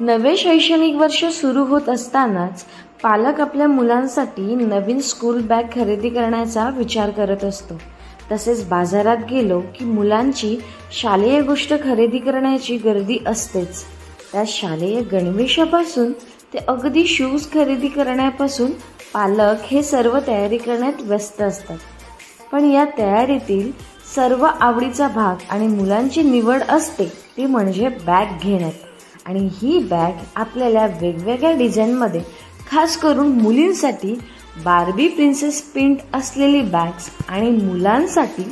नवे शैक्षणिक वर्ष सुरू होत असतानाच पालक आपल्या मुलांसाठी नवीन स्कूल बॅग खरेदी करण्याचा विचार करत असतो। तसेच बाजारात गेलो की मुलांची शालेय गोष्ट खरेदी करण्याची गर्दी असतेच। त्या शालेय गणवेशापासून ते अगदी शूज खरेदी करण्यापासून पालक हे सर्व तयारी करण्यात व्यस्त असतात। पण या तयारीतील सर्व आवडीचा भाग आणि मुलांची निवड असते ती म्हणजे बॅग घेण्यात। आणि ही बॅग आपल्याला वेगवेगळ्या डिझाईनमध्ये खास करून मुलींसाठी बार्बी प्रिन्सेस प्रिंट असलेली बॅग्स आणि मुलांसाठी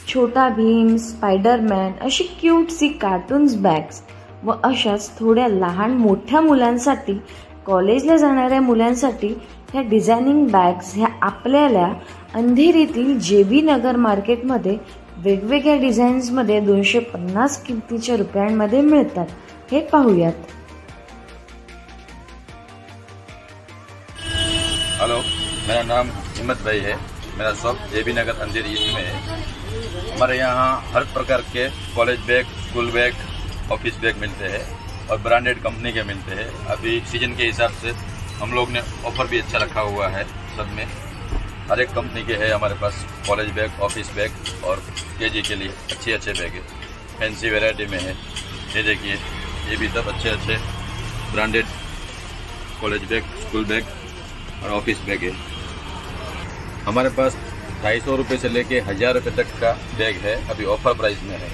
छोटा भीम, स्पायडरमॅन अशी क्यूटसी कार्टून्स बॅग्स व अशाच थोड्या लहान मोठ्या मुलांसाठी कॉलेजला जाणाऱ्या मुलांसाठी ह्या डिझायनिंग बॅग्स ह्या आपल्याला अंधेरीतील JB नगर मार्केटमध्ये वेगवेगळ्या डिझाईन्समध्ये 250 किमतीच्या रुपयांमध्ये मिळतात। हे पाहूयात। हेलो, मेरा नाम हिम्मत भाई है। मेरा shop JB Nagar Andheri east में है। हमारे यहाँ हर प्रकार के college bag, school bag, office bag मिलते हैं और ब्रांडेड कंपनी के मिलते हैं। अभी सीजन के हिसाब से हम लोग ने ऑफर भी अच्छा रखा हुआ है। सब में हर एक कंपनी के है हमारे pass college bag, office bag और KG के लिए अच्छे बैग है। फैंसी वैरायटी में है। ये देखिए, ये भी सब अच्छे branded college bag, school bag और ऑफिस बैग है। हमारे पास 250 रुपये से लेके 1000 रुपये तक का बैग है। अभी ऑफर प्राइस में है।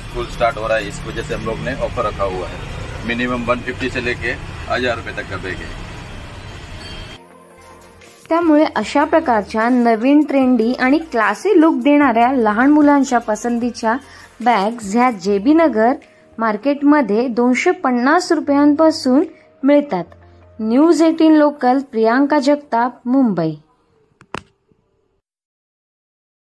स्कूल स्टार्ट हो रहा है, इस वजह से हम लोग ने ऑफर रखा हुआ है। मिनिमम 150 से लेके 1000 रुपये तक का बैग है। त्यामुळे अशा प्रकारच्या नवीन ट्रेंडी आणि क्लासी लुक देणाऱ्या लहान मुलांच्या पसंतीच्या बॅग्स ह्या JB नगर मार्केटमध्ये 250 रुपयांपासून मिळतात। News 18 local, Priyanka Jagtap, Mumbai.